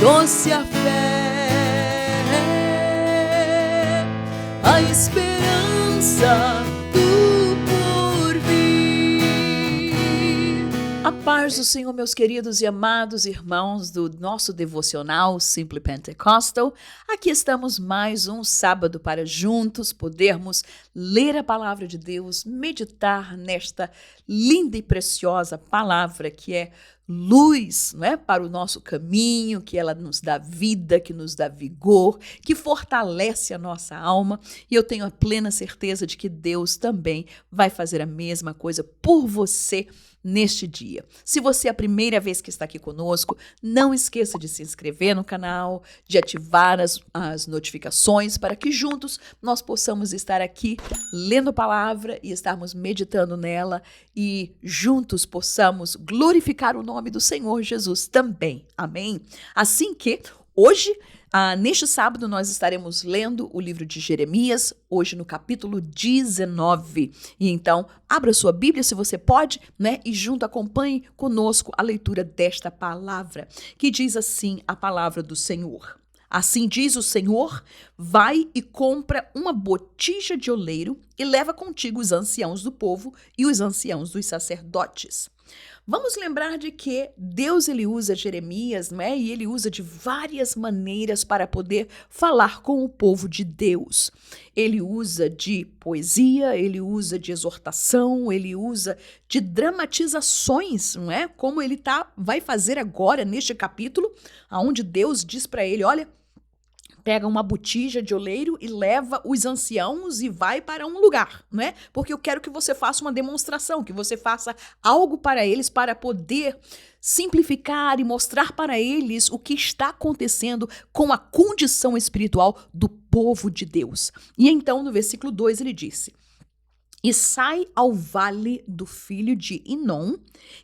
doce a fé, a esperança do porvir. A paz do Senhor, meus queridos e amados irmãos do nosso devocional Simply Pentecostal. Aqui estamos mais um sábado para juntos podermos ler a palavra de Deus, meditar nesta linda e preciosa palavra que é luz, não é, para o nosso caminho, que ela nos dá vida, que nos dá vigor, que fortalece a nossa alma. E eu tenho a plena certeza de que Deus também vai fazer a mesma coisa por você neste dia. Se você é a primeira vez que está aqui conosco, não esqueça de se inscrever no canal, de ativar as notificações para que juntos nós possamos estar aqui lendo a palavra e estarmos meditando nela e juntos possamos glorificar o nome do Senhor Jesus também. Amém? Assim que hoje, neste sábado, nós estaremos lendo o livro de Jeremias, hoje no capítulo 19. E então, abra sua Bíblia, se você pode, né? E junto acompanhe conosco a leitura desta palavra, que diz assim a palavra do Senhor. Assim diz o Senhor, vai e compra uma botija de oleiro e leva contigo os anciãos do povo e os anciãos dos sacerdotes. Vamos lembrar de que Deus ele usa Jeremias, né? E ele usa de várias maneiras para poder falar com o povo de Deus. Ele usa de poesia, ele usa de exortação, ele usa de dramatizações, não é? Como ele vai fazer agora neste capítulo, onde Deus diz para ele, olha, pega uma botija de oleiro e leva os anciãos e vai para um lugar, né? Porque eu quero que você faça uma demonstração, que você faça algo para eles para poder simplificar e mostrar para eles o que está acontecendo com a condição espiritual do povo de Deus. E então, no versículo 2, ele disse: e sai ao vale do filho de Inom,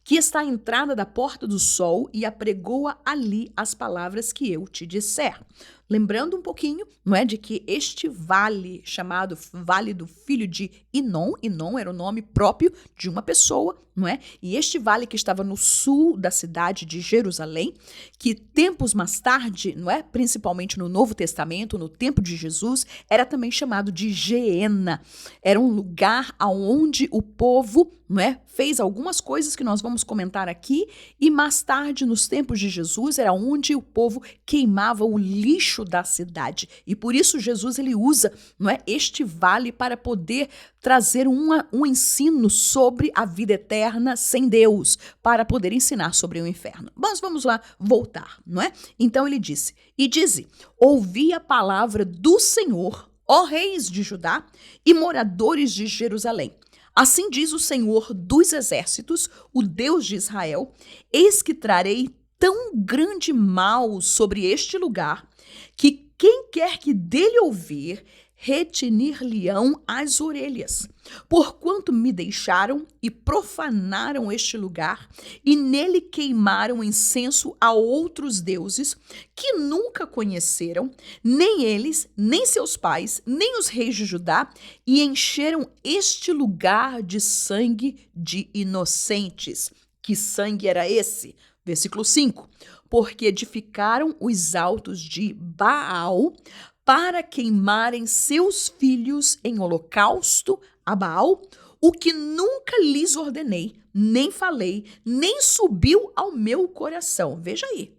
que está à entrada da porta do sol, e apregoa ali as palavras que eu te disser. Lembrando um pouquinho, não é, de que este vale, chamado Vale do Filho de Inom, Inom era o nome próprio de uma pessoa, não é? E este vale que estava no sul da cidade de Jerusalém, que tempos mais tarde, não é, principalmente no Novo Testamento, no tempo de Jesus, era também chamado de Geena. Era um lugar aonde o povo, não é, fez algumas coisas que nós vamos comentar aqui, e mais tarde, nos tempos de Jesus, era onde o povo queimava o lixo da cidade. E por isso Jesus ele usa, não é, este vale para poder trazer um ensino sobre a vida eterna sem Deus, para poder ensinar sobre o inferno. Mas vamos lá voltar, não é? Então ele disse, e dize, ouvi a palavra do Senhor, ó reis de Judá e moradores de Jerusalém. Assim diz o Senhor dos exércitos, o Deus de Israel, eis que trarei tão grande mal sobre este lugar, que quem quer que dele ouvir, retinir-lhe-ão as orelhas, porquanto me deixaram e profanaram este lugar, e nele queimaram incenso a outros deuses, que nunca conheceram, nem eles, nem seus pais, nem os reis de Judá, e encheram este lugar de sangue de inocentes. Que sangue era esse? Versículo 5. Porque edificaram os altos de Baal para queimarem seus filhos em holocausto a Baal, o que nunca lhes ordenei, nem falei, nem subiu ao meu coração. Veja aí.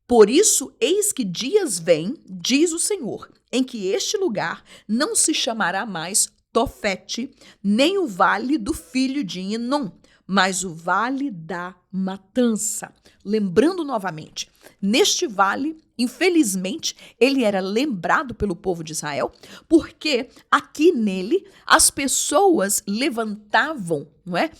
Por isso, eis que dias vêm, diz o Senhor, em que este lugar não se chamará mais Tofete, nem o vale do filho de Inom, mas o vale da matança. Lembrando novamente, neste vale, infelizmente, ele era lembrado pelo povo de Israel, porque aqui nele as pessoas levantavam, não é?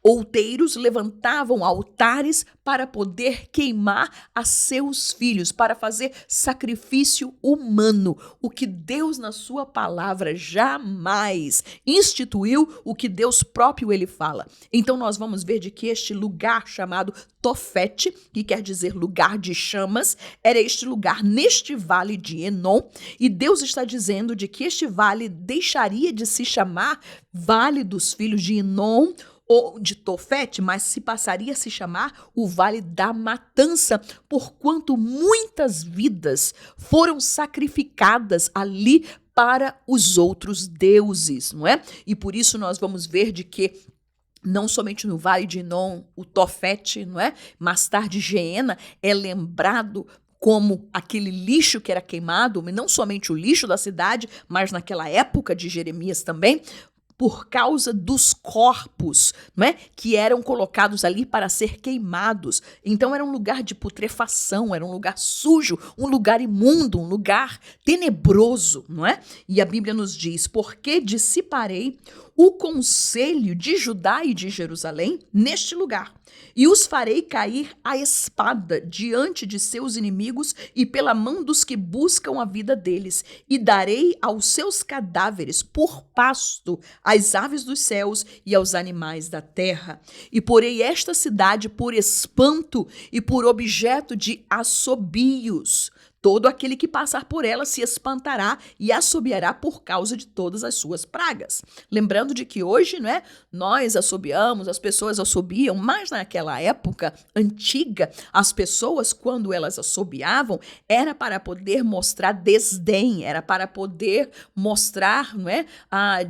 Outeiros levantavam altares para poder queimar a seus filhos, para fazer sacrifício humano, o que Deus na sua palavra jamais instituiu, o que Deus próprio ele fala. Então nós vamos ver de que este lugar chamado Tofete, que quer dizer lugar de chamas, era este lugar neste vale de Enom, e Deus está dizendo de que este vale deixaria de se chamar Vale dos Filhos de Inom, ou de Tofete, mas se passaria a se chamar o Vale da Matança, porquanto muitas vidas foram sacrificadas ali para os outros deuses, não é? E por isso nós vamos ver de que não somente no Vale de Inom, o Tofete, não é? Mais tarde Geena é lembrado como aquele lixo que era queimado, não somente o lixo da cidade, mas naquela época de Jeremias também, por causa dos corpos, não é? Que eram colocados ali para ser queimados. Então era um lugar de putrefação, era um lugar sujo, um lugar imundo, um lugar tenebroso, não é? E a Bíblia nos diz: porque dissiparei o conselho de Judá e de Jerusalém neste lugar, e os farei cair à espada diante de seus inimigos e pela mão dos que buscam a vida deles, e darei aos seus cadáveres por pasto às aves dos céus e aos animais da terra. E porei esta cidade por espanto e por objeto de assobios. Todo aquele que passar por ela se espantará e assobiará por causa de todas as suas pragas. Lembrando de que hoje, não é, nós assobiamos, as pessoas assobiam, mas naquela época antiga, as pessoas, quando elas assobiavam, era para poder mostrar desdém, era para poder mostrar, não é,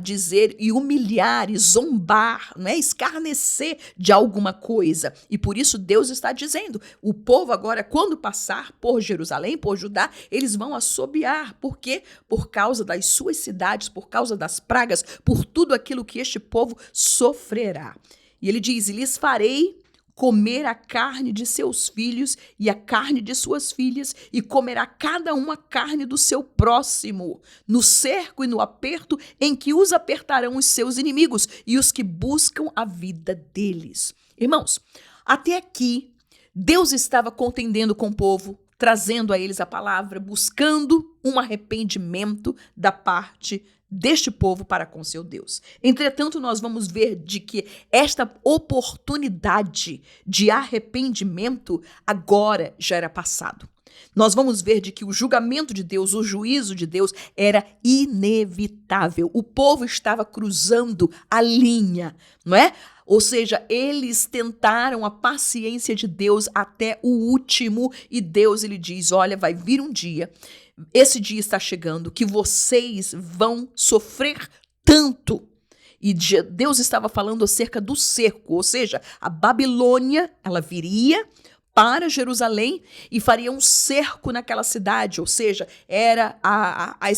dizer e humilhar e zombar, não é, escarnecer de alguma coisa. E por isso Deus está dizendo, o povo agora, quando passar por Jerusalém, por Judá, eles vão assobiar. Por quê? Por causa das suas cidades, por causa das pragas, por tudo aquilo que este povo sofrerá. E ele diz: e lhes farei comer a carne de seus filhos e a carne de suas filhas, e comerá cada um a carne do seu próximo, no cerco e no aperto em que os apertarão os seus inimigos e os que buscam a vida deles. Irmãos, até aqui, Deus estava contendendo com o povo, trazendo a eles a palavra, buscando um arrependimento da parte deste povo para com seu Deus. Entretanto, nós vamos ver de que esta oportunidade de arrependimento agora já era passado. Nós vamos ver de que o julgamento de Deus, o juízo de Deus era inevitável. O povo estava cruzando a linha, não é? Ou seja, eles tentaram a paciência de Deus até o último e Deus, ele diz, olha, vai vir um dia, esse dia está chegando, que vocês vão sofrer tanto. E Deus estava falando acerca do cerco, ou seja, a Babilônia, ela viria para Jerusalém e faria um cerco naquela cidade, ou seja, era a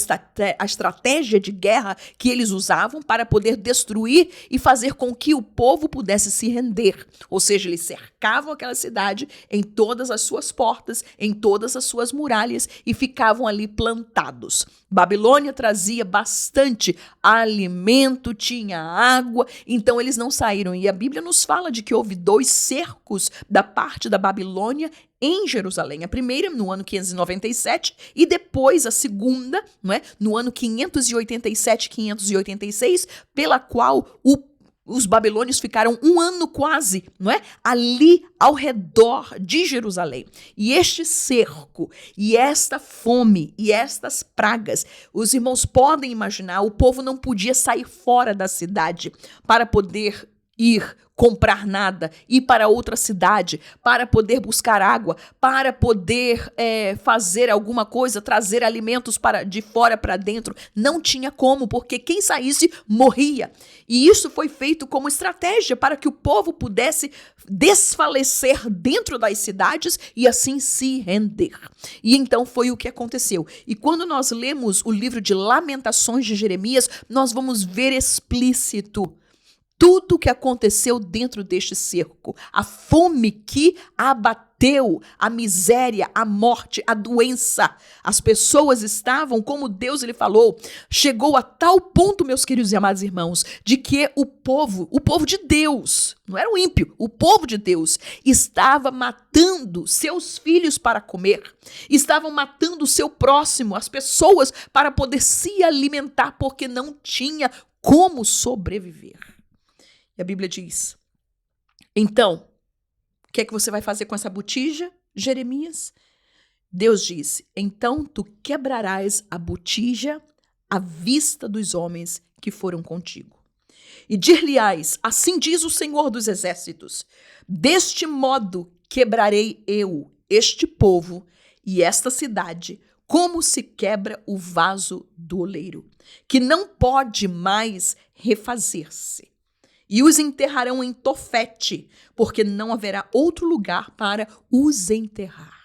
estratégia de guerra que eles usavam para poder destruir e fazer com que o povo pudesse se render. Ou seja, eles cercavam aquela cidade em todas as suas portas, em todas as suas muralhas e ficavam ali plantados. Babilônia trazia bastante alimento, tinha água, então eles não saíram. E a Bíblia nos fala de que houve 2 cercos da parte da Babilônia em Jerusalém. A primeira no ano 597 e depois a segunda, não é, no ano 587, 586, pela qual os babilônios ficaram 1 ano quase, não é? Ali ao redor de Jerusalém. E este cerco, e esta fome, e estas pragas, os irmãos podem imaginar, o povo não podia sair fora da cidade para poder ir comprar nada, ir para outra cidade, para poder buscar água, para poder fazer alguma coisa, trazer alimentos de fora para dentro. Não tinha como, porque quem saísse morria. E isso foi feito como estratégia para que o povo pudesse desfalecer dentro das cidades e assim se render. E então foi o que aconteceu. E quando nós lemos o livro de Lamentações de Jeremias, nós vamos ver explícito tudo o que aconteceu dentro deste cerco, a fome que abateu, a miséria, a morte, a doença. As pessoas estavam, como Deus lhe falou, chegou a tal ponto, meus queridos e amados irmãos, de que o povo de Deus, não era o ímpio, o povo de Deus, estava matando seus filhos para comer, estavam matando o seu próximo, as pessoas, para poder se alimentar, porque não tinha como sobreviver. E a Bíblia diz, então, o que é que você vai fazer com essa botija, Jeremias? Deus disse, então tu quebrarás a botija à vista dos homens que foram contigo. E dir-lhe-ás, assim diz o Senhor dos Exércitos, deste modo quebrarei eu este povo e esta cidade, como se quebra o vaso do oleiro, que não pode mais refazer-se. E os enterrarão em Tofete, porque não haverá outro lugar para os enterrar.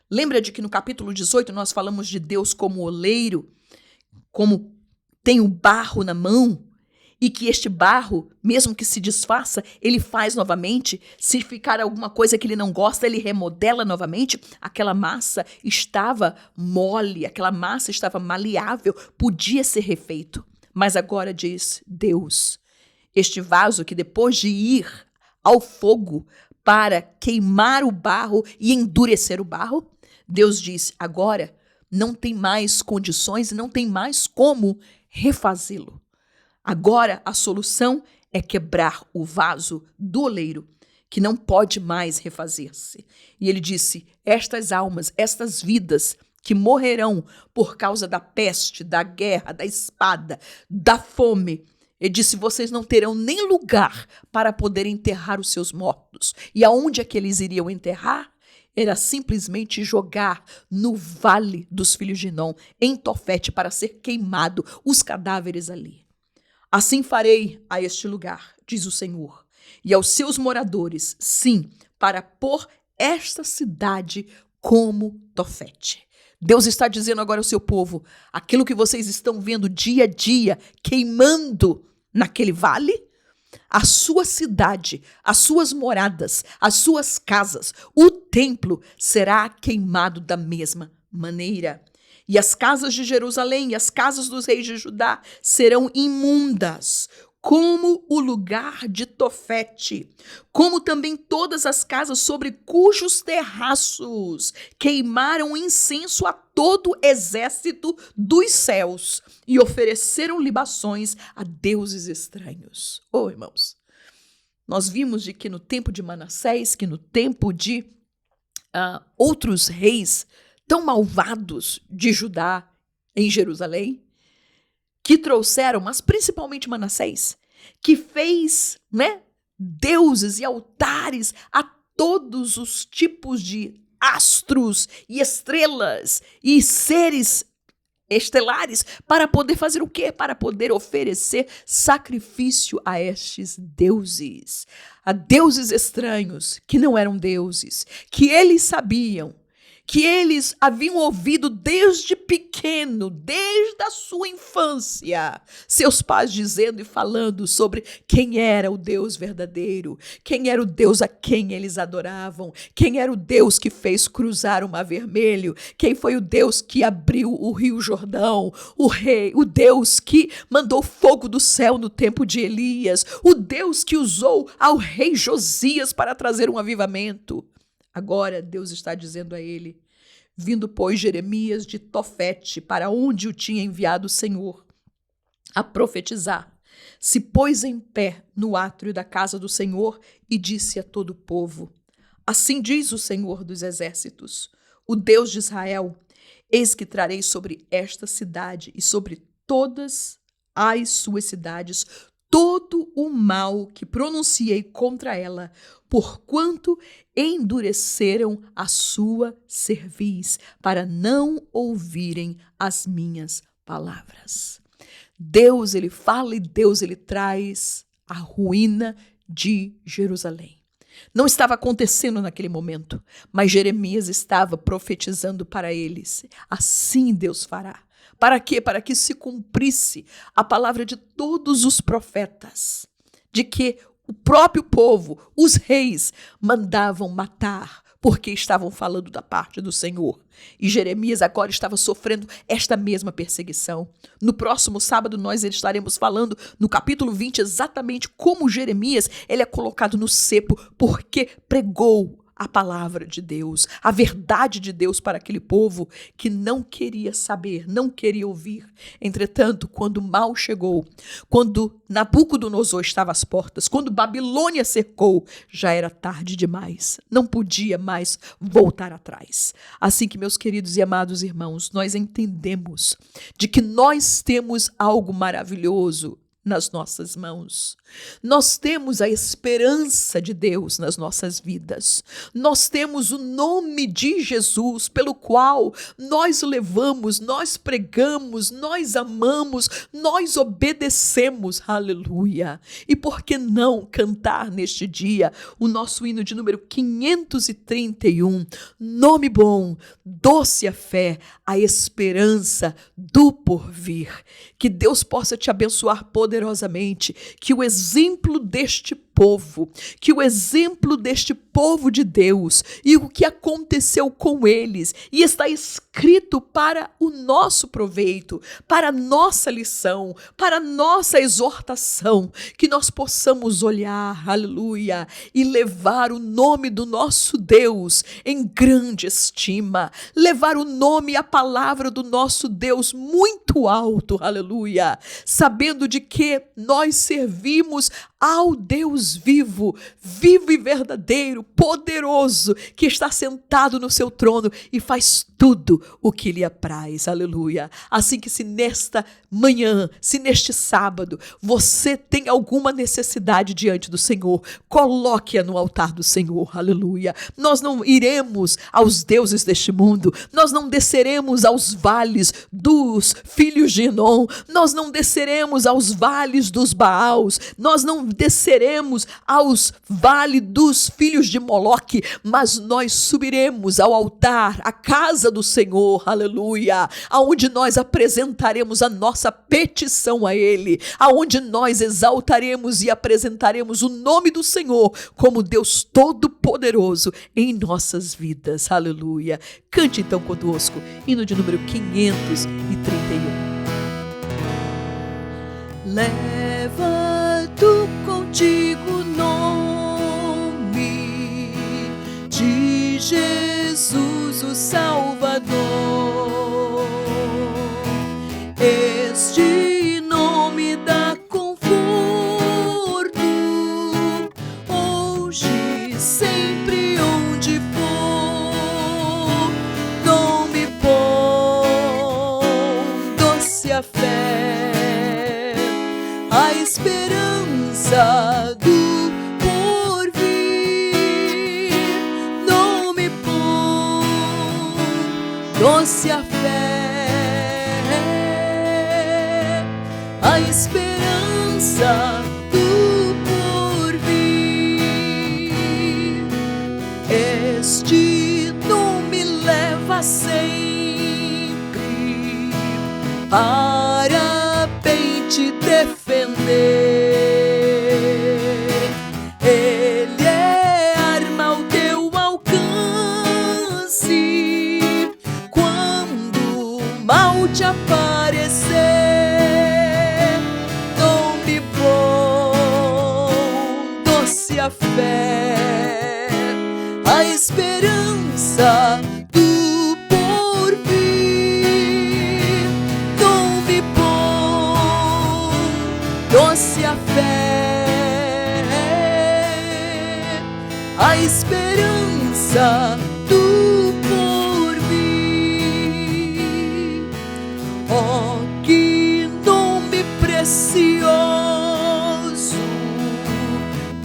Lembra de que no capítulo 18 nós falamos de Deus como oleiro, como tem o barro na mão, e que este barro, mesmo que se desfaça, ele faz novamente. Se ficar alguma coisa que ele não gosta, ele remodela novamente. Aquela massa estava mole, aquela massa estava maleável, podia ser refeito. Mas agora diz Deus, este vaso que depois de ir ao fogo para queimar o barro e endurecer o barro, Deus diz, agora não tem mais condições e não tem mais como refazê-lo. Agora a solução é quebrar o vaso do oleiro, que não pode mais refazer-se. E ele disse, estas almas, estas vidas que morrerão por causa da peste, da guerra, da espada, da fome, ele disse, vocês não terão nem lugar para poder enterrar os seus mortos. E aonde é que eles iriam enterrar? Era simplesmente jogar no vale dos filhos de Inom, em Tofete, para ser queimado os cadáveres ali. Assim farei a este lugar, diz o Senhor, e aos seus moradores, sim, para pôr esta cidade como Tofete. Deus está dizendo agora ao seu povo, aquilo que vocês estão vendo dia a dia, queimando naquele vale, a sua cidade, as suas moradas, as suas casas, o templo será queimado da mesma maneira. E as casas de Jerusalém e as casas dos reis de Judá serão imundas, como o lugar de Tofete, como também todas as casas sobre cujos terraços queimaram incenso a todo o exército dos céus e ofereceram libações a deuses estranhos. Oh, irmãos, nós vimos de que no tempo de Manassés, que no tempo de outros reis tão malvados de Judá em Jerusalém, que trouxeram, mas principalmente Manassés, que fez, deuses e altares a todos os tipos de astros e estrelas e seres estelares para poder fazer o quê? Para poder oferecer sacrifício a estes deuses, a deuses estranhos que não eram deuses, que eles sabiam, que eles haviam ouvido desde pequeno, desde a sua infância, seus pais dizendo e falando sobre quem era o Deus verdadeiro, quem era o Deus a quem eles adoravam, quem era o Deus que fez cruzar o Mar Vermelho, quem foi o Deus que abriu o Rio Jordão, o Deus que mandou fogo do céu no tempo de Elias, o Deus que usou ao rei Josias para trazer um avivamento. Agora Deus está dizendo a ele, vindo, pois, Jeremias de Tofete, para onde o tinha enviado o Senhor, a profetizar, se pôs em pé no átrio da casa do Senhor e disse a todo o povo, assim diz o Senhor dos Exércitos, o Deus de Israel, eis que trarei sobre esta cidade e sobre todas as suas cidades todo o mal que pronunciei contra ela, porquanto endureceram a sua cerviz, para não ouvirem as minhas palavras. Deus, ele fala e Deus, ele traz a ruína de Jerusalém. Não estava acontecendo naquele momento, mas Jeremias estava profetizando para eles. Assim Deus fará. Para quê? Para que se cumprisse a palavra de todos os profetas, de que o próprio povo, os reis, mandavam matar, porque estavam falando da parte do Senhor. E Jeremias agora estava sofrendo esta mesma perseguição. No próximo sábado nós estaremos falando, no capítulo 20, exatamente como Jeremias ele é colocado no cepo, porque pregou a palavra de Deus, a verdade de Deus para aquele povo que não queria saber, não queria ouvir. Entretanto, quando o mal chegou, quando Nabucodonosor estava às portas, quando Babilônia cercou, já era tarde demais, não podia mais voltar atrás. Assim que, meus queridos e amados irmãos, nós entendemos de que nós temos algo maravilhoso nas nossas mãos. Nós temos a esperança de Deus nas nossas vidas. Nós temos o nome de Jesus, pelo qual nós levamos, nós pregamos, nós amamos, nós obedecemos. Aleluia! E por que não cantar neste dia o nosso hino de número 531? Nome bom, doce a fé, a esperança do porvir. Que Deus possa te abençoar poderosamente, que o exemplo deste povo, que o exemplo deste povo de Deus e o que aconteceu com eles, e está escrito para o nosso proveito, para a nossa lição, para a nossa exortação, que nós possamos olhar, aleluia, e levar o nome do nosso Deus em grande estima, levar o nome e a palavra do nosso Deus muito alto, aleluia, sabendo de que nós servimos ao Deus vivo, vivo e verdadeiro, poderoso, que está sentado no seu trono e faz tudo o que lhe apraz, aleluia. Assim que se nesta manhã, se neste sábado, você tem alguma necessidade diante do Senhor, coloque-a no altar do Senhor, aleluia. Nós não iremos aos deuses deste mundo, nós não desceremos aos vales dos filhos de Enom, nós não desceremos aos vales dos Baals, nós não desceremos aos vales dos filhos de Moloque, mas nós subiremos ao altar, à casa do Senhor, aleluia, aonde nós apresentaremos a nossa petição a Ele, aonde nós exaltaremos e apresentaremos o nome do Senhor como Deus Todo-Poderoso em nossas vidas, aleluia. Cante então conosco, hino de número 531. Leva tu contigo o nome de Jesus, o Salvador. Este nome dá conforto, hoje, sempre, onde for. Nome bom, doce a fé, a esperança do porvir. Nome bom, doce a fé, a esperança do porvir. Este nome leva sempre para bem te defender. Ele é arma ao teu alcance quando o mal te aparecer. Nome bom, doce a fé, a esperança do porvir. Nome bom, doce a fé, a esperança do porvir. Oh, que nome precioso,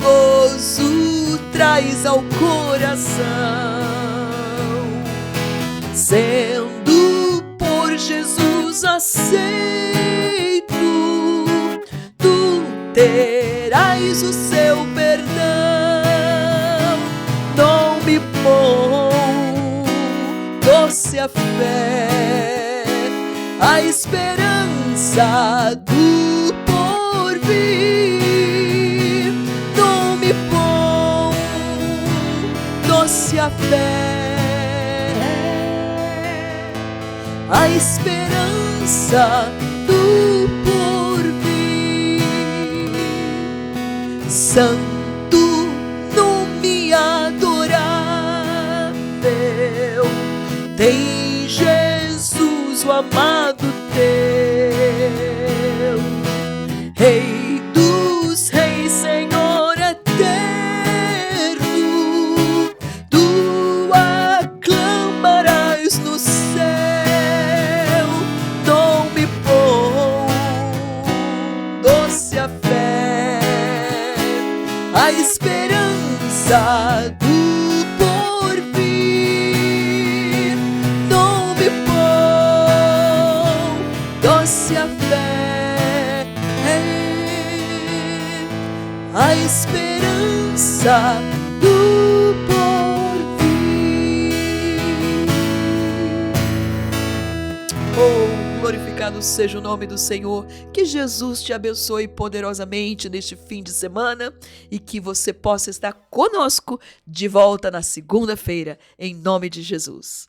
gozo traz ao coração, sendo por Jesus aceito, tu terás o seu perdão. Nome bom, doce a fé, a esperança do porvir. Nome bom, doce a fé, a esperança do porvir. Santo nome adorável, tem Jesus o amado teu, Rei dos reis, Senhor eterno, tu aclamarás no céu. Nome bom, doce a esperança do porvir. Oh, glorificado seja o nome do Senhor. Que Jesus te abençoe poderosamente neste fim de semana e que você possa estar conosco de volta na segunda-feira, em nome de Jesus.